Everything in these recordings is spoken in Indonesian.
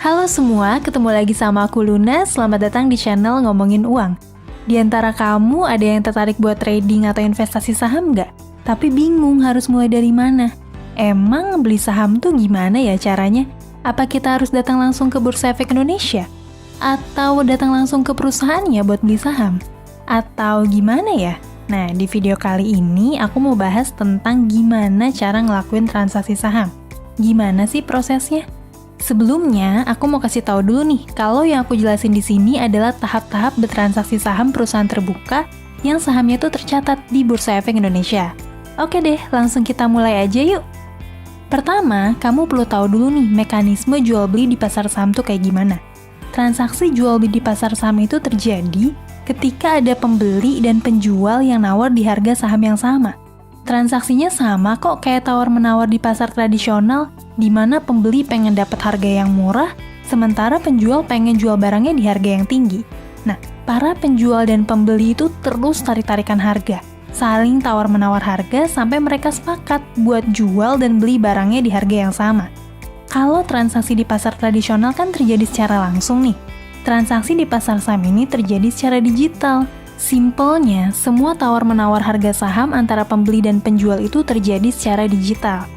Halo semua, ketemu lagi sama aku Luna, selamat datang di channel Ngomongin Uang. Di antara kamu ada yang tertarik buat trading atau investasi saham nggak? Tapi bingung harus mulai dari mana? Emang beli saham tuh gimana ya caranya? Apa kita harus datang langsung ke Bursa Efek Indonesia? Atau datang langsung ke perusahaannya buat beli saham? Atau gimana ya? Nah, di video kali ini aku mau bahas tentang gimana cara ngelakuin transaksi saham. Gimana sih prosesnya? Sebelumnya, aku mau kasih tahu dulu nih, kalau yang aku jelasin di sini adalah tahap-tahap bertransaksi saham perusahaan terbuka yang sahamnya tuh tercatat di Bursa Efek Indonesia. Oke deh, langsung kita mulai aja yuk. Pertama, kamu perlu tahu dulu nih mekanisme jual beli di pasar saham tuh kayak gimana. Transaksi jual beli di pasar saham itu terjadi ketika ada pembeli dan penjual yang nawar di harga saham yang sama. Transaksinya sama kok kayak tawar-menawar di pasar tradisional, di mana pembeli pengen dapat harga yang murah, sementara penjual pengen jual barangnya di harga yang tinggi. Nah, para penjual dan pembeli itu terus tarik-tarikan harga, saling tawar-menawar harga sampai mereka sepakat buat jual dan beli barangnya di harga yang sama. Kalau transaksi di pasar tradisional kan terjadi secara langsung nih. Transaksi di pasar saham ini terjadi secara digital. Simpelnya, semua tawar-menawar harga saham antara pembeli dan penjual itu terjadi secara digital.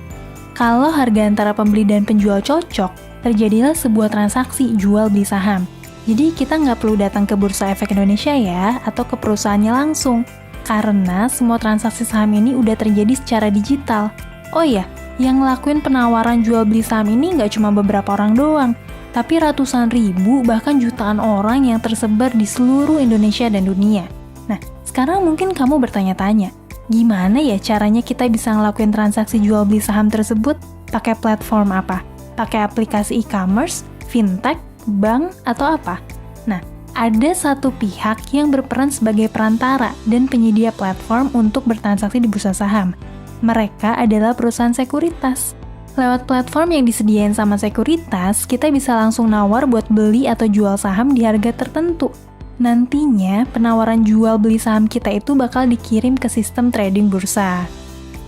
Kalau harga antara pembeli dan penjual cocok, terjadilah sebuah transaksi jual beli saham. Jadi kita nggak perlu datang ke Bursa Efek Indonesia ya, atau ke perusahaannya langsung. Karena semua transaksi saham ini udah terjadi secara digital. Oh iya, yang ngelakuin penawaran jual beli saham ini nggak cuma beberapa orang doang, tapi ratusan ribu bahkan jutaan orang yang tersebar di seluruh Indonesia dan dunia. Nah, sekarang mungkin kamu bertanya-tanya, gimana ya caranya kita bisa ngelakuin transaksi jual beli saham tersebut? Pakai platform apa? Pakai aplikasi e-commerce, fintech, bank, atau apa? Nah, ada satu pihak yang berperan sebagai perantara dan penyedia platform untuk bertransaksi di bursa saham. Mereka adalah perusahaan sekuritas. Lewat platform yang disediain sama sekuritas, kita bisa langsung nawar buat beli atau jual saham di harga tertentu. Nantinya, penawaran jual beli saham kita itu bakal dikirim ke sistem trading bursa.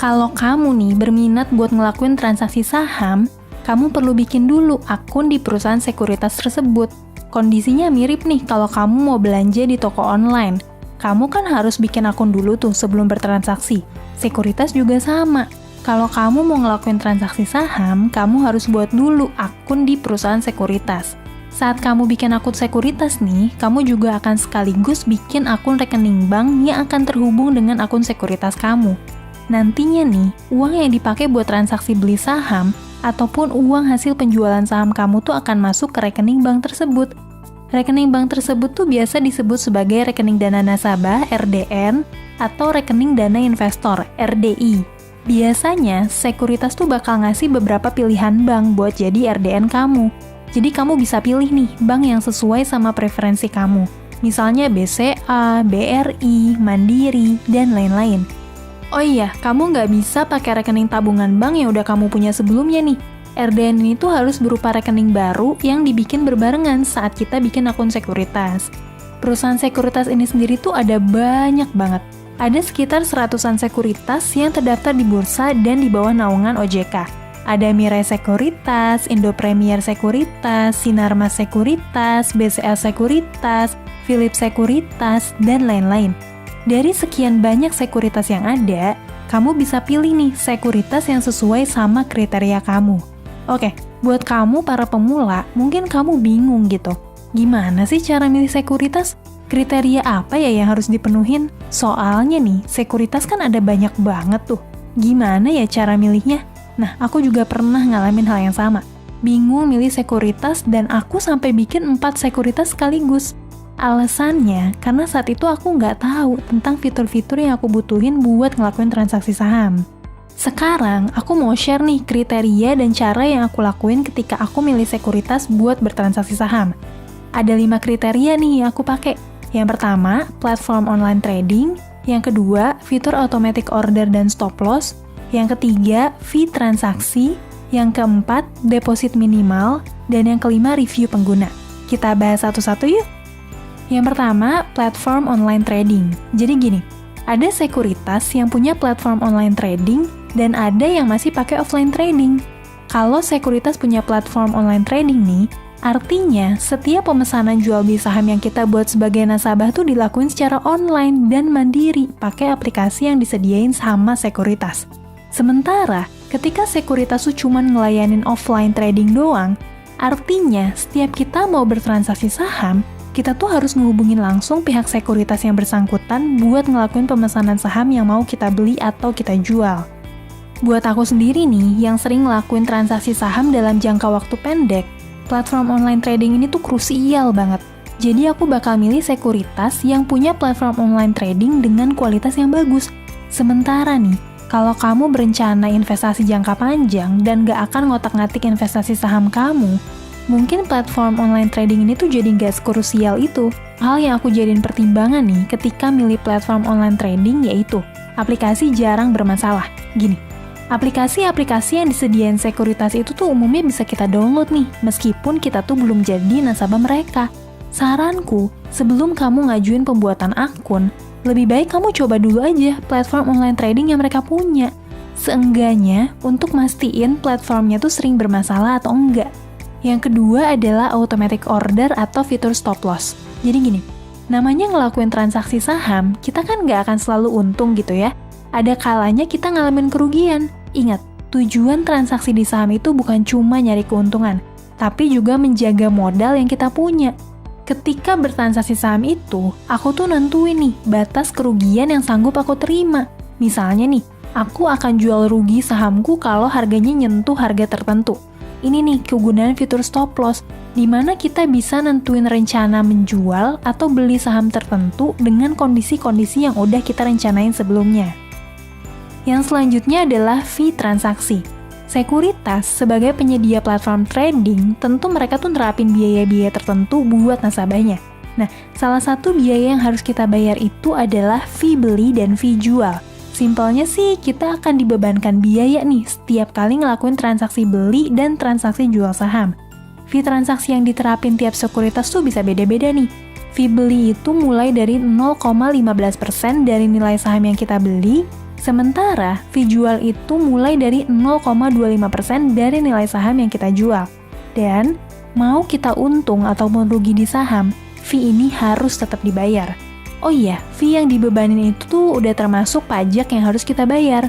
Kalau kamu nih berminat buat ngelakuin transaksi saham, kamu perlu bikin dulu akun di perusahaan sekuritas tersebut. Kondisinya mirip nih kalau kamu mau belanja di toko online. Kamu kan harus bikin akun dulu tuh sebelum bertransaksi. Sekuritas juga sama. Kalau kamu mau ngelakuin transaksi saham, kamu harus buat dulu akun di perusahaan sekuritas. Saat kamu bikin akun sekuritas nih, kamu juga akan sekaligus bikin akun rekening bank yang akan terhubung dengan akun sekuritas kamu. Nantinya nih, uang yang dipakai buat transaksi beli saham ataupun uang hasil penjualan saham kamu tuh akan masuk ke rekening bank tersebut. Rekening bank tersebut tuh biasa disebut sebagai rekening dana nasabah (RDN) atau rekening dana investor (RDI). Biasanya, sekuritas tuh bakal ngasih beberapa pilihan bank buat jadi RDN kamu. Jadi kamu bisa pilih nih bank yang sesuai sama preferensi kamu. Misalnya BCA, BRI, Mandiri, dan lain-lain. Oh iya, kamu nggak bisa pakai rekening tabungan bank yang udah kamu punya sebelumnya nih. RDN ini tuh harus berupa rekening baru yang dibikin berbarengan saat kita bikin akun sekuritas. Perusahaan sekuritas ini sendiri tuh ada banyak banget. Ada sekitar 100-an sekuritas yang terdaftar di bursa dan di bawah naungan OJK. Ada Mirai Sekuritas, Indo Premier Sekuritas, Sinarmas Sekuritas, BCA Sekuritas, Philips Sekuritas, dan lain-lain. Dari sekian banyak sekuritas yang ada, kamu bisa pilih nih sekuritas yang sesuai sama kriteria kamu. Oke, buat kamu para pemula, mungkin kamu bingung gitu. Gimana sih cara milih sekuritas? Kriteria apa ya yang harus dipenuhin? Soalnya nih, sekuritas kan ada banyak banget tuh. Gimana ya cara milihnya? Nah, aku juga pernah ngalamin hal yang sama. Bingung milih sekuritas dan aku sampai bikin 4 sekuritas sekaligus. Alasannya, karena saat itu aku nggak tahu tentang fitur-fitur yang aku butuhin buat ngelakuin transaksi saham. Sekarang, aku mau share nih kriteria dan cara yang aku lakuin ketika aku milih sekuritas buat bertransaksi saham. Ada 5 kriteria nih yang aku pakai. Yang pertama, platform online trading. Yang kedua, fitur automatic order dan stop loss. Yang ketiga, fee transaksi. Yang keempat, deposit minimal. Dan yang kelima, review pengguna. Kita bahas satu-satu yuk. Yang pertama, platform online trading. Jadi gini, ada sekuritas yang punya platform online trading dan ada yang masih pakai offline trading. Kalau sekuritas punya platform online trading nih, Artinya, setiap pemesanan jual beli saham yang kita buat sebagai nasabah tuh dilakuin secara online dan mandiri pakai aplikasi yang disediain sama sekuritas. Sementara, ketika sekuritas tuh cuma ngelayanin offline trading doang, artinya setiap kita mau bertransaksi saham, kita tuh harus ngehubungin langsung pihak sekuritas yang bersangkutan buat ngelakuin pemesanan saham yang mau kita beli atau kita jual. Buat aku sendiri nih, yang sering ngelakuin transaksi saham dalam jangka waktu pendek, platform online trading ini tuh krusial banget. Jadi aku bakal milih sekuritas yang punya platform online trading dengan kualitas yang bagus. Sementara nih, kalau kamu berencana investasi jangka panjang dan gak akan ngotak-ngatik investasi saham kamu, mungkin platform online trading ini tuh jadi gak sekrusial itu. Hal yang aku jadiin pertimbangan nih ketika milih platform online trading yaitu aplikasi jarang bermasalah. Gini, aplikasi-aplikasi yang disediain sekuritas itu tuh umumnya bisa kita download nih, meskipun kita tuh belum jadi nasabah mereka. Saranku, sebelum kamu ngajuin pembuatan akun, lebih baik kamu coba dulu aja platform online trading yang mereka punya. Seenggaknya, untuk mastiin platformnya tuh sering bermasalah atau enggak. Yang kedua adalah automatic order atau fitur stop loss. Jadi gini, namanya ngelakuin transaksi saham, kita kan nggak akan selalu untung gitu ya. Ada kalanya kita ngalamin kerugian. Ingat, tujuan transaksi di saham itu bukan cuma nyari keuntungan, tapi juga menjaga modal yang kita punya. Ketika bertransaksi saham itu, aku tuh nentuin nih batas kerugian yang sanggup aku terima. Misalnya nih, aku akan jual rugi sahamku kalau harganya nyentuh harga tertentu. Ini nih kegunaan fitur stop loss, di mana kita bisa nentuin rencana menjual atau beli saham tertentu dengan kondisi-kondisi yang udah kita rencanain sebelumnya. Yang selanjutnya adalah fee transaksi. Sekuritas sebagai penyedia platform trading, tentu mereka tuh nerapin biaya-biaya tertentu buat nasabahnya. Nah, salah satu biaya yang harus kita bayar itu adalah fee beli dan fee jual. Simpelnya sih, kita akan dibebankan biaya nih setiap kali ngelakuin transaksi beli dan transaksi jual saham. Fee transaksi yang diterapin tiap sekuritas tuh bisa beda-beda nih. Fee beli itu mulai dari 0,15% dari nilai saham yang kita beli, sementara fee jual itu mulai dari 0,25% dari nilai saham yang kita jual. Dan, mau kita untung ataupun rugi di saham, fee ini harus tetap dibayar. Oh iya, fee yang dibebanin itu tuh udah termasuk pajak yang harus kita bayar.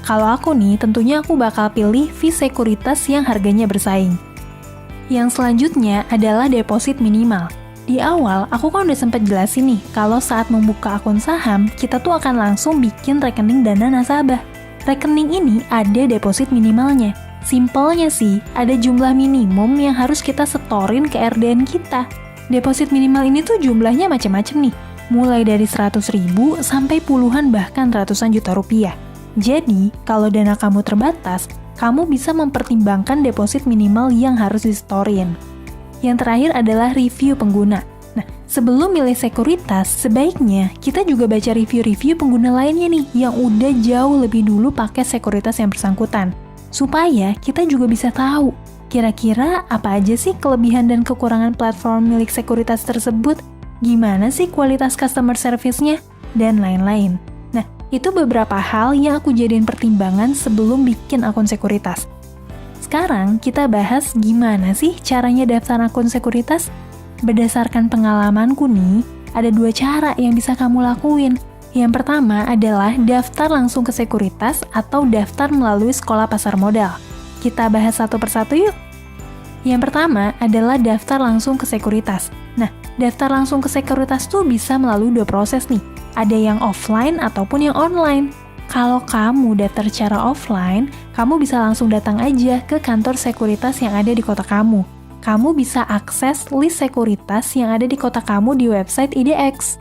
Kalau aku nih, tentunya aku bakal pilih fee sekuritas yang harganya bersaing. Yang selanjutnya adalah deposit minimal. Di awal, aku kan udah sempat jelasin nih, kalau saat membuka akun saham, kita tuh akan langsung bikin rekening dana nasabah. Rekening ini ada deposit minimalnya. Simpelnya sih, ada jumlah minimum yang harus kita setorin ke RDN kita. Deposit minimal ini tuh jumlahnya macam-macam nih, mulai dari 100.000 sampai puluhan bahkan ratusan juta rupiah. Jadi, kalau dana kamu terbatas, kamu bisa mempertimbangkan deposit minimal yang harus disetorin. Yang terakhir adalah review pengguna. Nah, sebelum milih sekuritas, sebaiknya kita juga baca review-review pengguna lainnya nih yang udah jauh lebih dulu pakai sekuritas yang bersangkutan. Supaya kita juga bisa tahu kira-kira apa aja sih kelebihan dan kekurangan platform milik sekuritas tersebut, gimana sih kualitas customer service-nya, dan lain-lain. Nah, itu beberapa hal yang aku jadiin pertimbangan sebelum bikin akun sekuritas. Sekarang kita bahas gimana sih caranya daftar akun sekuritas. Berdasarkan pengalamanku nih, ada 2 cara yang bisa kamu lakuin. Yang pertama adalah daftar langsung ke sekuritas atau daftar melalui sekolah pasar modal. Kita bahas satu persatu yuk. Yang pertama adalah daftar langsung ke sekuritas. Nah, daftar langsung ke sekuritas tuh bisa melalui 2 proses nih. Ada yang offline ataupun yang online. Kalau kamu daftar secara offline, kamu bisa langsung datang aja ke kantor sekuritas yang ada di kota kamu. Kamu bisa akses list sekuritas yang ada di kota kamu di website IDX.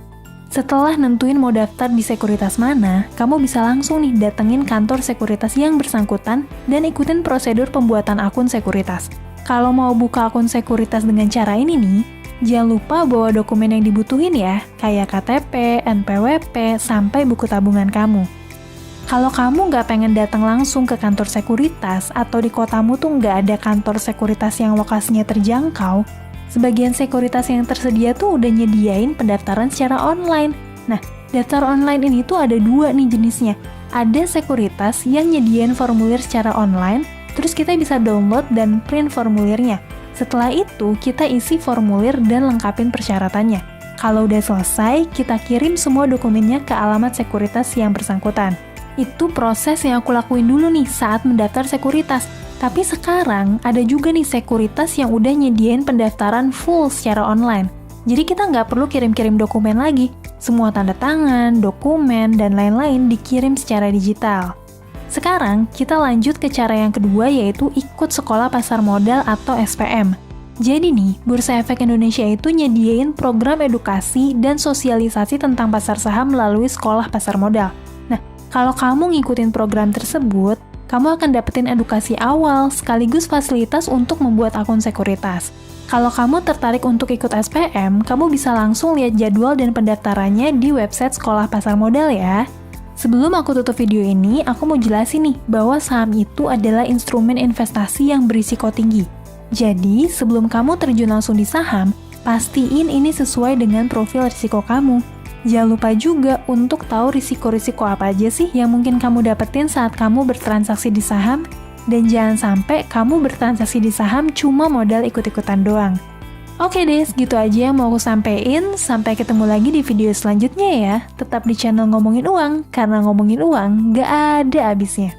Setelah nentuin mau daftar di sekuritas mana, kamu bisa langsung nih datengin kantor sekuritas yang bersangkutan dan ikutin prosedur pembuatan akun sekuritas. Kalau mau buka akun sekuritas dengan cara ini nih, jangan lupa bawa dokumen yang dibutuhin ya, kayak KTP, NPWP, sampai buku tabungan kamu. Kalau kamu nggak pengen datang langsung ke kantor sekuritas atau di kotamu tuh nggak ada kantor sekuritas yang lokasinya terjangkau, sebagian sekuritas yang tersedia tuh udah nyediain pendaftaran secara online. Nah, daftar online ini tuh ada 2 nih jenisnya. Ada sekuritas yang nyediain formulir secara online, terus kita bisa download dan print formulirnya. Setelah itu, kita isi formulir dan lengkapin persyaratannya. Kalau udah selesai, kita kirim semua dokumennya ke alamat sekuritas yang bersangkutan. Itu proses yang aku lakuin dulu nih saat mendaftar sekuritas. Tapi sekarang ada juga nih sekuritas yang udah nyediain pendaftaran full secara online. Jadi kita nggak perlu kirim-kirim dokumen lagi. Semua tanda tangan, dokumen, dan lain-lain dikirim secara digital. Sekarang, kita lanjut ke cara yang kedua, yaitu ikut sekolah pasar modal atau SPM. Jadi nih, Bursa Efek Indonesia itu nyediain program edukasi dan sosialisasi tentang pasar saham melalui sekolah pasar modal. Nah, kalau kamu ngikutin program tersebut, kamu akan dapetin edukasi awal sekaligus fasilitas untuk membuat akun sekuritas. Kalau kamu tertarik untuk ikut SPM, kamu bisa langsung lihat jadwal dan pendaftarannya di website sekolah pasar modal ya. Sebelum aku tutup video ini, aku mau jelasin nih bahwa saham itu adalah instrumen investasi yang berisiko tinggi. Jadi, sebelum kamu terjun langsung di saham, pastiin ini sesuai dengan profil risiko kamu. Jangan lupa juga untuk tahu risiko-risiko apa aja sih yang mungkin kamu dapetin saat kamu bertransaksi di saham, dan jangan sampai kamu bertransaksi di saham cuma modal ikut-ikutan doang. Oke deh, segitu aja yang mau aku sampein. Sampai ketemu lagi di video selanjutnya ya. Tetap di channel Ngomongin Uang, karena ngomongin uang gak ada habisnya.